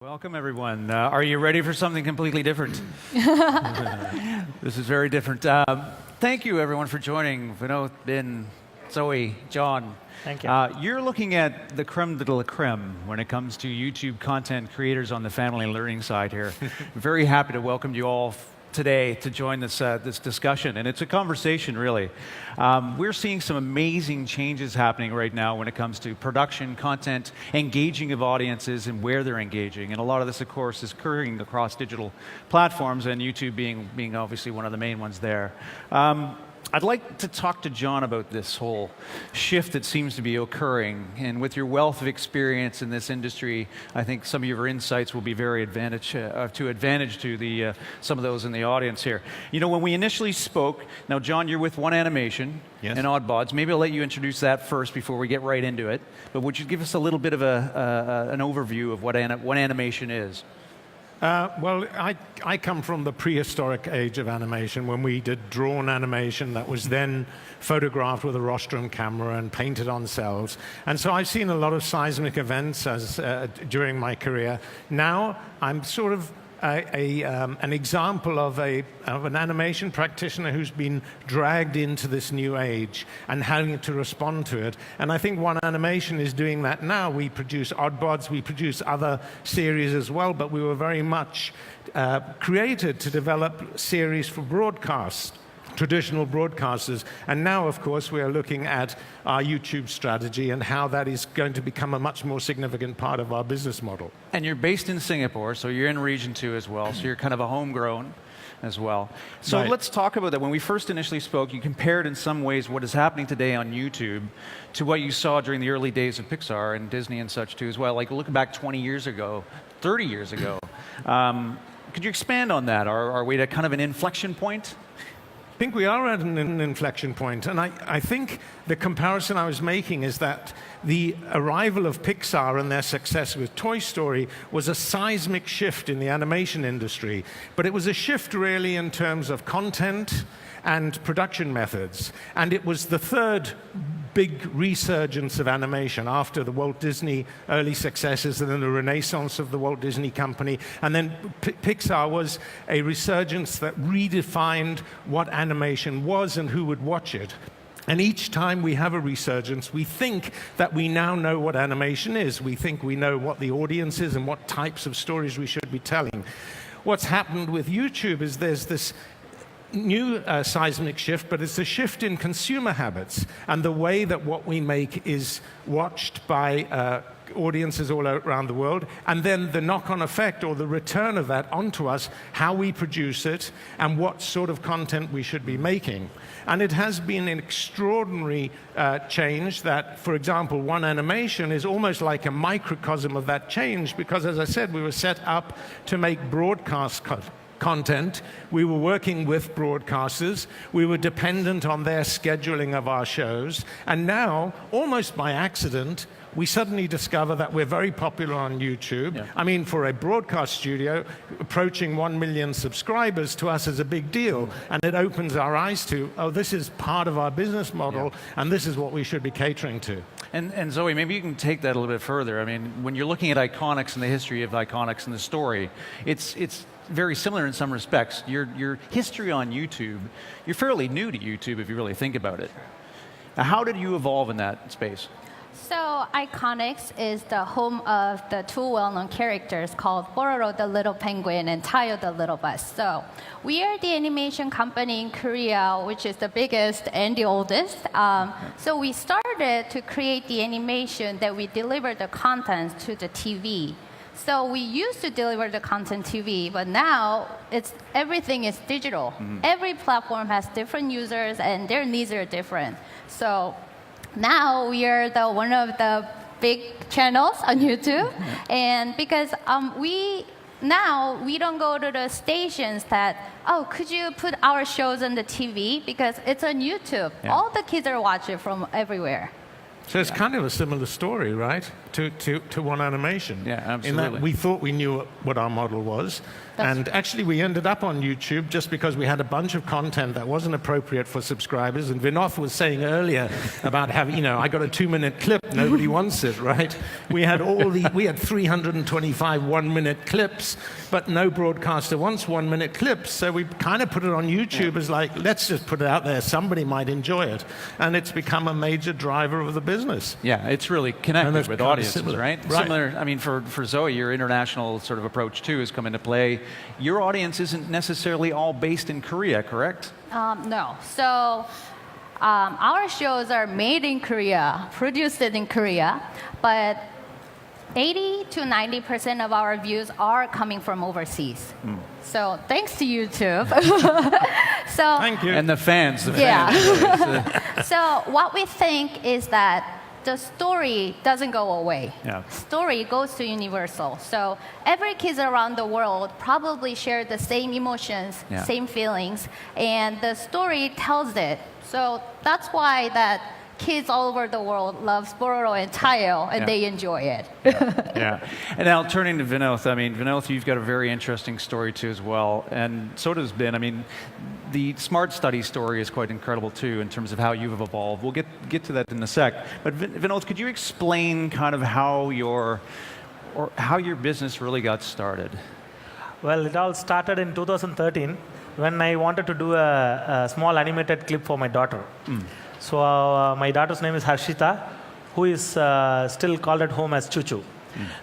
Welcome, everyone. Are you ready for something completely different? This is very different. Thank you, everyone, for joining. Vinod, Ben, Zoe, John. Thank you. You're looking at the creme de la creme when it comes to YouTube content creators on the family and learning side here. Very happy to welcome you all today to join this discussion, and it's a conversation, really. We're seeing some amazing changes happening right now when it comes to production, content, engaging of audiences, and where they're engaging. And a lot of this, of course, is occurring across digital platforms, and YouTube being obviously one of the main ones there. I'd like to talk to John about this whole shift that seems to be occurring. And with your wealth of experience in this industry, I think some of your insights will be very advantage to the some of those in the audience here. You know, when we initially spoke, now John, you're with One Animation and Oddbods. Maybe I'll let you introduce that first before we get right into it. But would you give us a little bit of an overview of what One Animation is? Well, I come from the prehistoric age of animation when we did drawn animation that was then photographed with a rostrum camera and painted on cells. And so I've seen a lot of seismic events during my career. Now I'm sort of an example of an animation practitioner who's been dragged into this new age and having to respond to it. And I think One Animation is doing that now. We produce Oddbods, we produce other series as well, but we were very much created to develop series for broadcast, traditional broadcasters. And now, of course, we are looking at our YouTube strategy and how that is going to become a much more significant part of our business model. And you're based in Singapore, so you're in Region 2 as well, so you're kind of a homegrown as well. So let's talk about that. When we first initially spoke, you compared in some ways what is happening today on YouTube to what you saw during the early days of Pixar and Disney and such too as well. Like looking back 20 years ago, 30 years ago. Could you expand on that? Are we at kind of an inflection point? I think we are at an inflection point, and I think the comparison I was making is that the arrival of Pixar and their success with Toy Story was a seismic shift in the animation industry, but it was a shift really in terms of content and production methods, and it was the third big resurgence of animation after the Walt Disney early successes and then the renaissance of the Walt Disney Company. And then Pixar was a resurgence that redefined what animation was and who would watch it. And each time we have a resurgence, we think that we now know what animation is. We think we know what the audience is and what types of stories we should be telling. What's happened with YouTube is there's this new seismic shift, but it's a shift in consumer habits and the way that what we make is watched by audiences all around the world, and then the knock-on effect or the return of that onto us, how we produce it and what sort of content we should be making. And it has been an extraordinary change that, for example, One Animation is almost like a microcosm of that change because, as I said, we were set up to make broadcast content. We were working with broadcasters. We were dependent on their scheduling of our shows. And now, almost by accident, we suddenly discover that we're very popular on YouTube. Yeah. I mean, for a broadcast studio, approaching 1 million subscribers to us is a big deal. And it opens our eyes to, oh, this is part of our business model, and this is what we should be catering to. And Zoe, maybe you can take that a little bit further. I mean, when you're looking at Iconics and the history of Iconics and the story, it's very similar in some respects. Your history on YouTube, you're fairly new to YouTube if you really think about it. Now, how did you evolve in that space? So Iconics is the home of the two well-known characters called Bororo the Little Penguin and Tayo the Little Bus. So we are the animation company in Korea, which is the biggest and the oldest. So we started to create the animation that we deliver the content to the TV. So we used to deliver the content TV, but now everything is digital. Mm-hmm. Every platform has different users and their needs are different. So now we are one of the big channels on YouTube, and because we don't go to the stations that, oh, could you put our shows on the TV, because it's on YouTube. Yeah. All the kids are watching from everywhere. So it's kind of a similar story, right, to One Animation. Yeah, absolutely. In that we thought we knew what our model was. And actually, we ended up on YouTube just because we had a bunch of content that wasn't appropriate for subscribers. And Vinod was saying earlier about having, I got a 2-minute clip. Nobody wants it, right? We had 325 1-minute clips, but no broadcaster wants 1-minute clips. So we kind of put it on YouTube as like, let's just put it out there. Somebody might enjoy it. And it's become a major driver of the business. Yeah, it's really connected with audiences, similar. right? Similar, I mean, for Zoe, your international sort of approach too has come into play. Your audience isn't necessarily all based in Korea, correct? No. So our shows are made in Korea, produced in Korea, but 80 to 90% of our views are coming from overseas. So thanks to YouTube. So Thank you. And the fans. Yeah. So what we think is that the story doesn't go away. Yeah. Story goes to universal. So every kid around the world probably share the same emotions, same feelings, and the story tells it. So that's why that kids all over the world love Bororo and Tayo, and they enjoy it. Yeah. And now turning to Vinod, I mean, Vinod, you've got a very interesting story too as well, and so does Ben. I mean, the smart study story is quite incredible too in terms of how you've evolved. We'll get to that in a sec. But Vinod, could you explain kind of how your business really got started? Well, it all started in 2013 when I wanted to do a small animated clip for my daughter. So my daughter's name is Harshita, who is still called at home as Chuchu.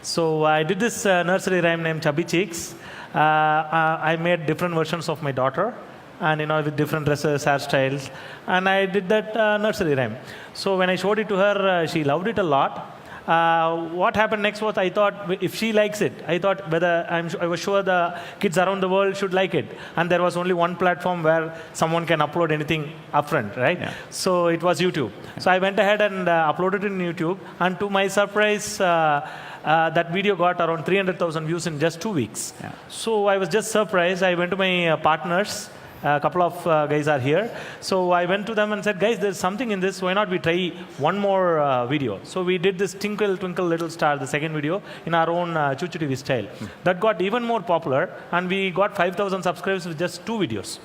So I did this nursery rhyme named Chubby Cheeks. I made different versions of my daughter, and with different dresses, hairstyles, and I did that nursery rhyme. So when I showed it to her, she loved it a lot. What happened next was I thought if she likes it, I thought I was sure the kids around the world should like it. And there was only one platform where someone can upload anything upfront, right? Yeah. So it was YouTube. So I went ahead and uploaded it in YouTube. And to my surprise, that video got around 300,000 views in just 2 weeks. Yeah. So I was just surprised. I went to my partners. A couple of guys are here. So I went to them and said, guys, there's something in this. Why not we try one more video? So we did this Twinkle, Twinkle, Little Star, the second video, in our own Chuchu TV style. That got even more popular, and we got 5,000 subscribers with just 2 videos.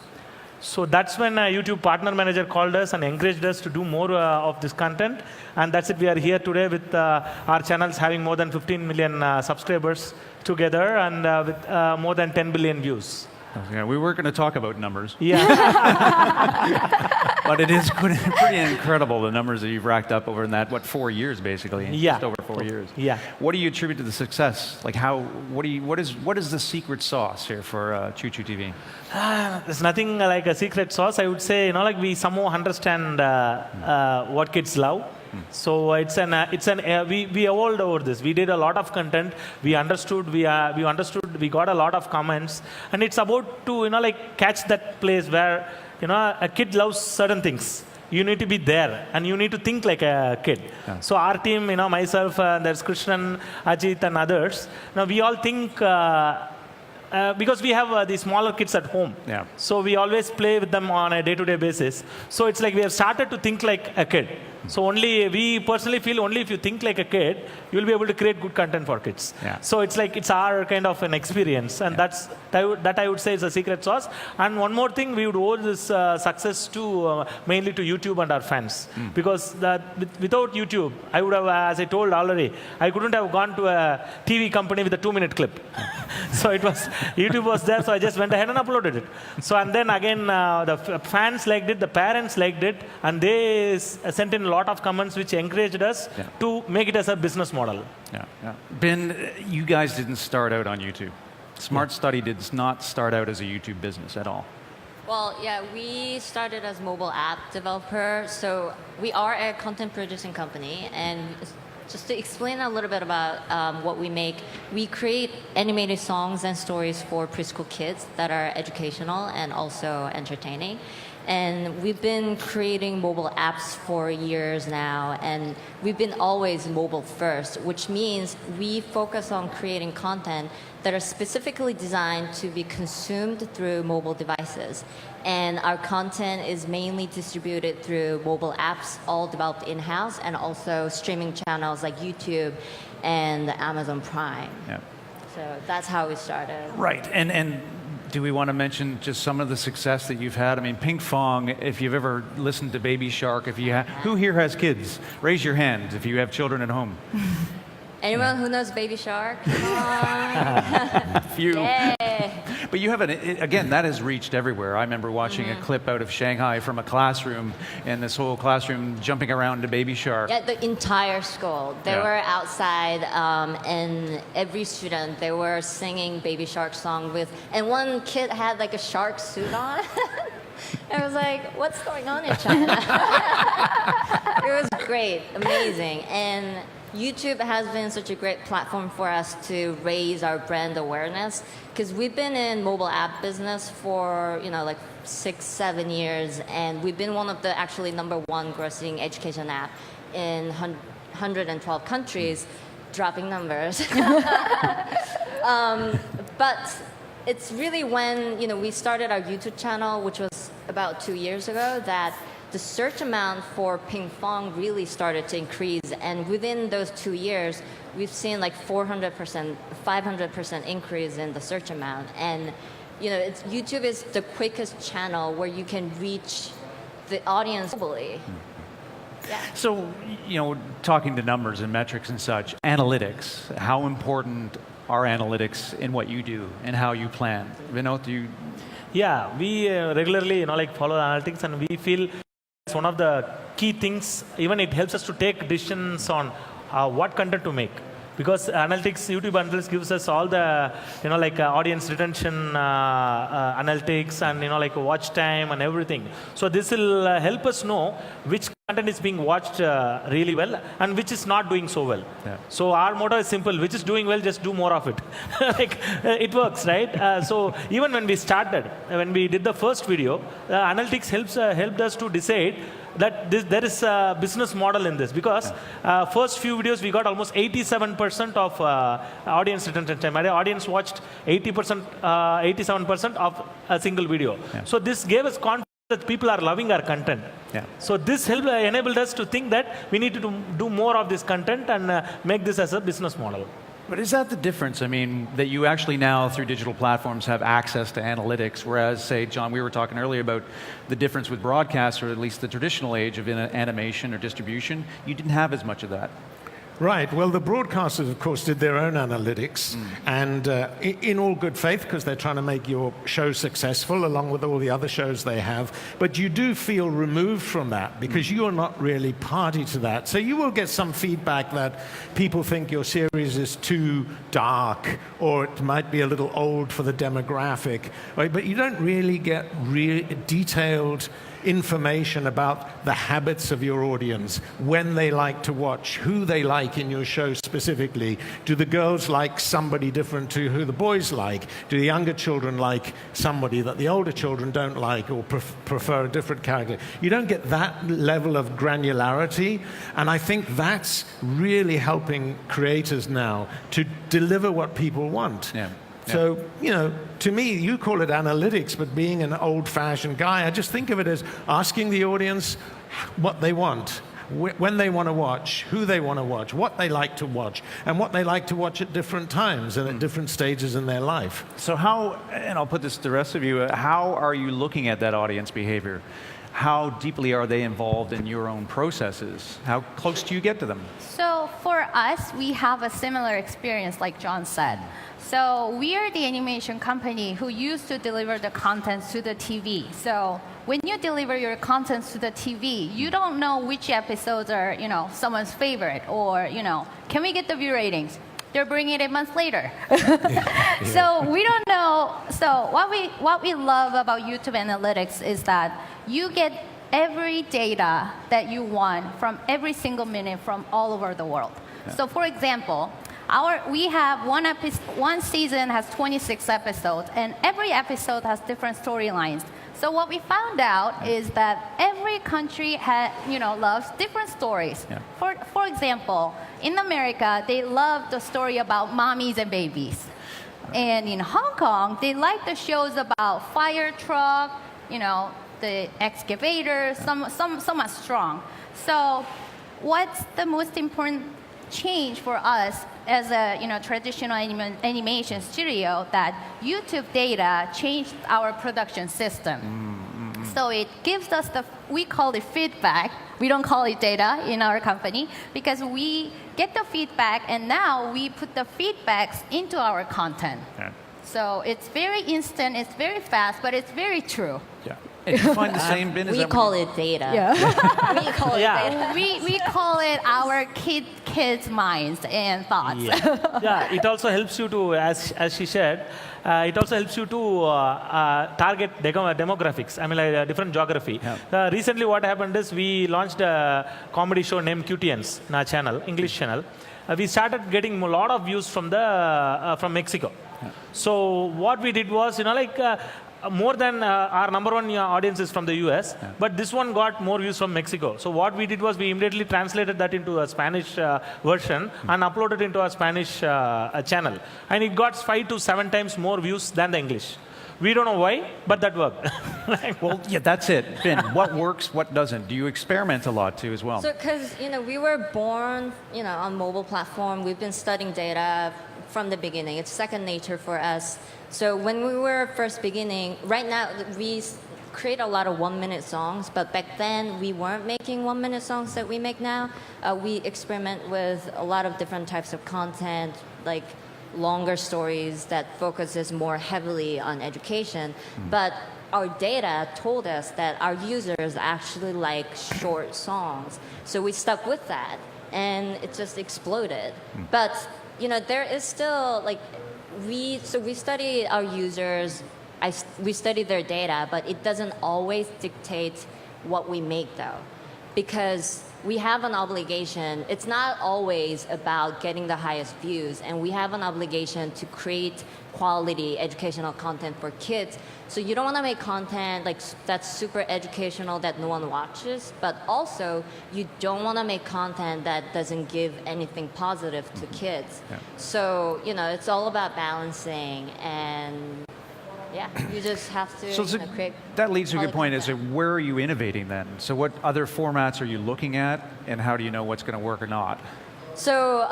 So that's when YouTube partner manager called us and encouraged us to do more of this content. And that's it. We are here today with our channels having more than 15 million subscribers together, and with more than 10 billion views. Yeah, we weren't going to talk about numbers. Yeah. But it is pretty incredible, the numbers that you've racked up over in that, 4 years, basically? Yeah. Just over 4 years. Yeah. What do you attribute to the success? Like what is the secret sauce here for Chuchu TV? There's nothing like a secret sauce. I would say, like we somehow understand what kids love. So we evolved over this. We did a lot of content. We understood. We got a lot of comments, and it's about to catch that place where a kid loves certain things. You need to be there, and you need to think like a kid. Yeah. So our team, myself, there's Krishnan, Ajit, and others. Now we all think. Because we have the smaller kids at home. Yeah. So we always play with them on a day-to-day basis. So it's like we have started to think like a kid. So we personally feel only if you think like a kid, you'll be able to create good content for kids. Yeah. So it's like it's our kind of an experience, and that I would say is a secret sauce. And one more thing, we would owe this success to mainly to YouTube and our fans, because without YouTube, I would have, as I told already, I couldn't have gone to a TV company with a 2-minute clip. So YouTube was there, so I just went ahead and uploaded it. So and then again, the fans liked it, the parents liked it, and they sent in a lot of comments which encouraged us to make it as a business model. Yeah. Ben, you guys didn't start out on YouTube. Smart Study did not start out as a YouTube business at all. Well, yeah, we started as mobile app developer, so we are a content producing company, and just to explain a little bit about what we make, we create animated songs and stories for preschool kids that are educational and also entertaining. And we've been creating mobile apps for years now, and we've been always mobile first, which means we focus on creating content that are specifically designed to be consumed through mobile devices. And our content is mainly distributed through mobile apps, all developed in-house, and also streaming channels like YouTube and Amazon Prime. Yeah. So that's how we started. Right, and do we want to mention just some of the success that you've had? I mean, Ping Fong, if you've ever listened to Baby Shark, if you who here has kids? Raise your hand if you have children at home. Anyone who knows Baby Shark? Come on. Few. Yay. But you have again, that has reached everywhere. I remember watching a clip out of Shanghai from a classroom, and this whole classroom jumping around to Baby Shark. Yeah, the entire school. They were outside, and every student, they were singing Baby Shark song with, and one kid had like a shark suit on. I was like, what's going on in China? It was great, amazing. And YouTube has been such a great platform for us to raise our brand awareness, because we've been in mobile app business for like 6-7 years, and we've been one of the actually #1 grossing education app in 112 countries, dropping numbers. But it's really when we started our YouTube channel, which was about 2 years ago, that the search amount for Ping Fong really started to increase, and within those 2 years, we've seen like 400%, 500% increase in the search amount. And YouTube is the quickest channel where you can reach the audience globally. Yeah. So, talking to numbers and metrics and such, analytics, how important are analytics in what you do and how you plan? Vinod, do you? Yeah, we regularly follow analytics, and we feel it's one of the key things. Even it helps us to take decisions on what content to make, because analytics, YouTube analytics gives us all the audience retention analytics, and watch time and everything. So this will help us know which content is being watched really well and which is not doing so well. Yeah. So our motto is simple: which is doing well, just do more of it. It works, right? So even when we started, when we did the first video, analytics helped us to decide that there is a business model in this, because first few videos we got almost 87% of audience retention time. My audience watched 80%, 87% of a single video. Yeah. So this gave us confidence that people are loving our content. Yeah. So this enabled us to think that we need to do more of this content and make this as a business model. But is that the difference? I mean, that you actually now, through digital platforms, have access to analytics, whereas, say, John, we were talking earlier about the difference with broadcast, or at least the traditional age of animation or distribution. You didn't have as much of that. Right. Well, the broadcasters, of course, did their own analytics, and in all good faith, because they're trying to make your show successful, along with all the other shows they have. But you do feel removed from that, because you are not really party to that. So you will get some feedback that people think your series is too dark, or it might be a little old for the demographic. Right? But you don't really get detailed information about the habits of your audience, when they like to watch, who they like in your show specifically. Do the girls like somebody different to who the boys like? Do the younger children like somebody that the older children don't like, or prefer a different character? You don't get that level of granularity, and I think that's really helping creators now to deliver what people want. Yeah. So, to me, you call it analytics, but being an old-fashioned guy, I just think of it as asking the audience what they want, when they want to watch, who they want to watch, what they like to watch, and what they like to watch at different times and at different stages in their life. So how, and I'll put this to the rest of you, how are you looking at that audience behavior? How deeply are they involved in your own processes? How close do you get to them? So for us, we have a similar experience, like John said. So we are the animation company who used to deliver the content to the TV. So when you deliver your content to the TV, you don't know which episodes are, someone's favorite, or, can we get the view ratings? They're bringing it a month later. So we don't know. So what we love about YouTube Analytics is that you get every data that you want from every single minute from all over the world. Yeah. So for example, we have one season has 26 episodes, and every episode has different storylines. So what we found out is that every country loves different stories. Yeah. For example, in America, they love the story about mommies and babies. And in Hong Kong, they like the shows about fire truck, the excavator, some are strong. So what's the most important change for us as a traditional animation studio, that YouTube data changed our production system. So it gives us we call it feedback. We don't call it data in our company, because we get the feedback and now we put the feedbacks into our content. Yeah. So it's very instant, it's very fast, but it's very true. Yeah. And you find the same, Ben? We call it data. Yeah. We call it data. we call it our kids' minds and thoughts. Yeah, it also helps you to, as she said, it also helps you to target demographics. I mean, like different geography. Yeah. Recently, what happened is we launched a comedy show named QTNs in our channel, English channel. We started getting a lot of views from Mexico. Yeah. So what we did was, more than our number one audience is from the US, but this one got more views from Mexico. So what we did was we immediately translated that into a Spanish version and uploaded into our Spanish channel. And it got 5 to 7 times more views than the English. We don't know why, but that worked. Well, yeah, that's it. Ben, what works, what doesn't? Do you experiment a lot too as well? So, because we were born, on mobile platform. We've been studying data from the beginning. It's second nature for us. So when we were first beginning, right now we create a lot of 1-minute songs, but back then we weren't making 1-minute songs that we make now. We experiment with a lot of different types of content, like longer stories that focuses more heavily on education. But our data told us that our users actually like short songs. So we stuck with that, and it just exploded. But there is still we study our users, we study their data, but it doesn't always dictate what we make though, because we have an obligation. It's not always about getting the highest views, and we have an obligation to create quality educational content for kids. So you don't want to make content that's super educational that no one watches, but also you don't want to make content that doesn't give anything positive to kids. Yeah. So it's all about balancing, and you just have to create. That leads to a good point. Is where are you innovating then? So what other formats are you looking at, and how do you know what's going to work or not? So,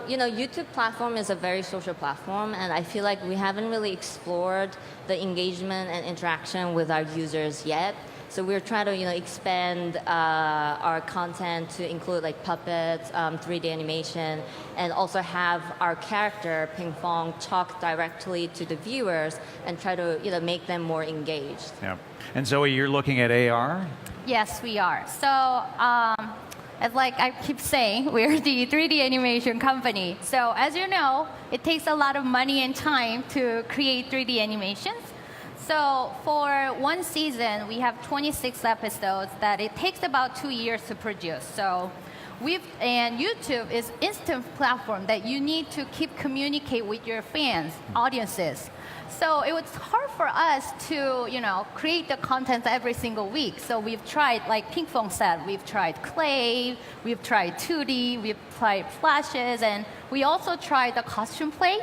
YouTube platform is a very social platform, and I feel like we haven't really explored the engagement and interaction with our users yet. So we're trying to, expand our content to include puppets, 3D animation, and also have our character, Ping Fong, talk directly to the viewers and try to, make them more engaged. Yeah. And Zoe, you're looking at AR? Yes, we are. So, as I keep saying, we're the 3D animation company. So as you know, it takes a lot of money and time to create 3D animations. So for one season, we have 26 episodes that it takes about 2 years to produce. So and YouTube is instant platform that you need to keep communicate with your fans, audiences. So it was hard for us to, create the content every single week. So we've tried, like Ping Fong said, we've tried clay, we've tried 2D, we've tried flashes, and we also tried the costume play.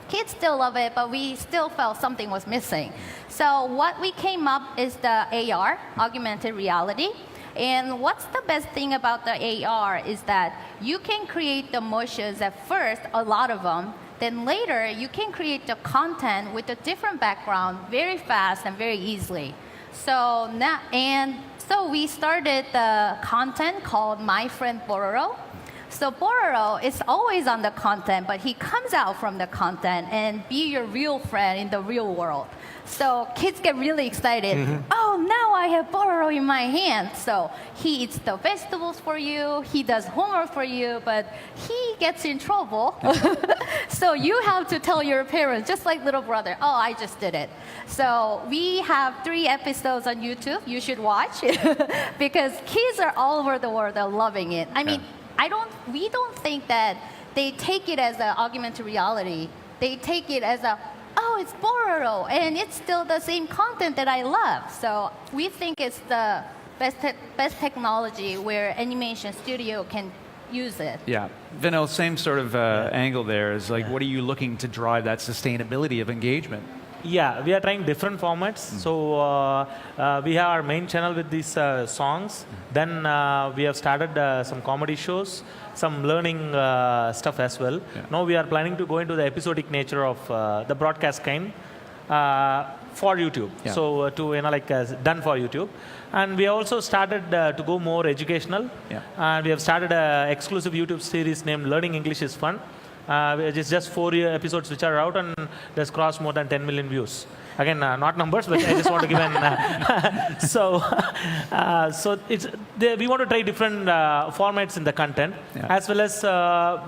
Kids still love it, but we still felt something was missing. So what we came up is the AR, augmented reality. And what's the best thing about the AR is that you can create the motions at first, a lot of them. Then later, you can create the content with a different background very fast and very easily. So we started the content called My Friend Bororo. So Bororo is always on the content, but he comes out from the content and be your real friend in the real world. So kids get really excited. Oh, now I have Bororo in my hand. So he eats the vegetables for you, he does homework for you, but he gets in trouble. So you have to tell your parents, just like little brother, oh, I just did it. So we have 3 episodes on YouTube you should watch because kids are all over the world are loving it. I mean, we don't think that they take it as an augmented reality. They take it as oh, it's Bororo, and it's still the same content that I love. So we think it's the best technology where animation studio can use it. Yeah. Vinod, same sort of angle there is like, what are you looking to drive that sustainability of engagement? Yeah, we are trying different formats. So we have our main channel with these songs. Then we have started some comedy shows, some learning stuff as well. Yeah. Now we are planning to go into the episodic nature of the broadcast kind for YouTube. Yeah. So done for YouTube. And we also started to go more educational. Yeah. And we have started an exclusive YouTube series named Learning English is Fun. It's just 4 episodes which are out, and that's crossed more than 10 million views. Again, not numbers, but I just want to give an. So we want to try different formats in the content, as well as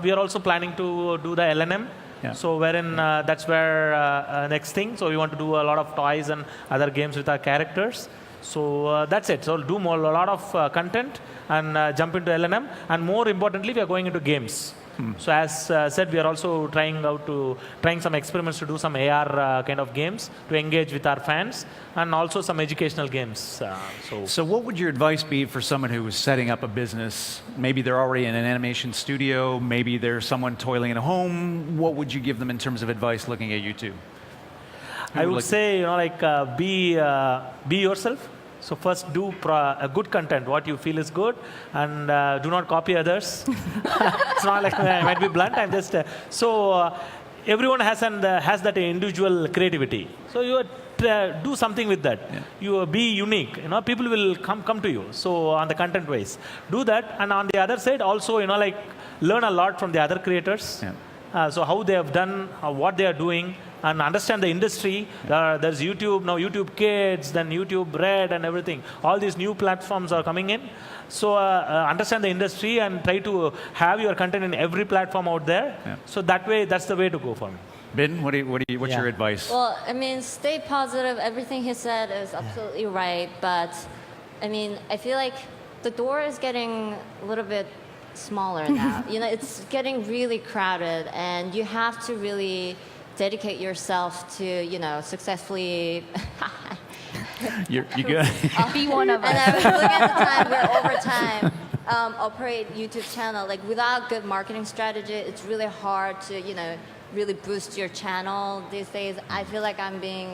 we are also planning to do the LNM. Yeah. So wherein that's where next thing. So we want to do a lot of toys and other games with our characters. So that's it. So do a lot of content and jump into LNM. And more importantly, we are going into games. So as said, we are also trying some experiments to do some AR kind of games to engage with our fans, and also some educational games. So what would your advice be for someone who is setting up a business? Maybe they're already in an animation studio, maybe there's someone toiling at home. What would you give them in terms of advice looking at YouTube? I would say, be yourself. So first, do a good content, what you feel is good, and do not copy others. It's not like I might be blunt. I'm just everyone has that individual creativity. So you do something with that. Yeah. You be unique. People will come to you. So on the content wise, do that, and on the other side also, learn a lot from the other creators. Yeah. So how they have done, what they are doing, and understand the industry. There's YouTube, now YouTube Kids, then YouTube Red and everything. All these new platforms are coming in. So understand the industry and try to have your content in every platform out there. Yeah. So that way, that's the way to go for me. Bin, what's your advice? Well, I mean, stay positive. Everything he said is absolutely right. But, I mean, I feel like the door is getting a little bit smaller now. It's getting really crowded, and you have to really dedicate yourself to, successfully. You good? Be one of us. And I was looking at the time, we're over time. Operate YouTube channel, without good marketing strategy, it's really hard to, really boost your channel these days. I feel like I'm being,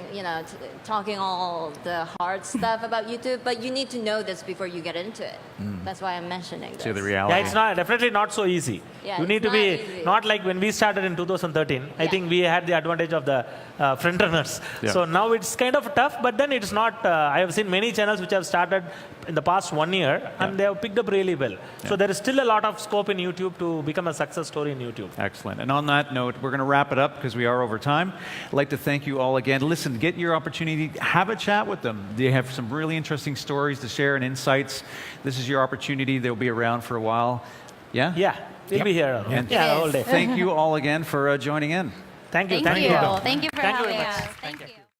talking all the hard stuff about YouTube, but you need to know this before you get into it. That's why I'm mentioning this. To the reality. Yeah, it's definitely not so easy. Yeah, you need to be, not like when we started in 2013. Yeah. I think we had the advantage of the front runners. Yeah. So now it's kind of tough, but then it's not, I have seen many channels which have started in the past 1 year, and they have picked up really well. Yeah. So there is still a lot of scope in YouTube to become a success story in YouTube. Excellent. And on that note, we're going to wrap it up because we are over time. I'd like to thank you all again. Listen, get your opportunity, have a chat with them. They have some really interesting stories to share and insights. This is your opportunity. They'll be around for a while. Yeah? Yeah, we'll be here. And all day. Thank you all again for joining in. Thank you. Thank you. Thank you for having us. Thank you.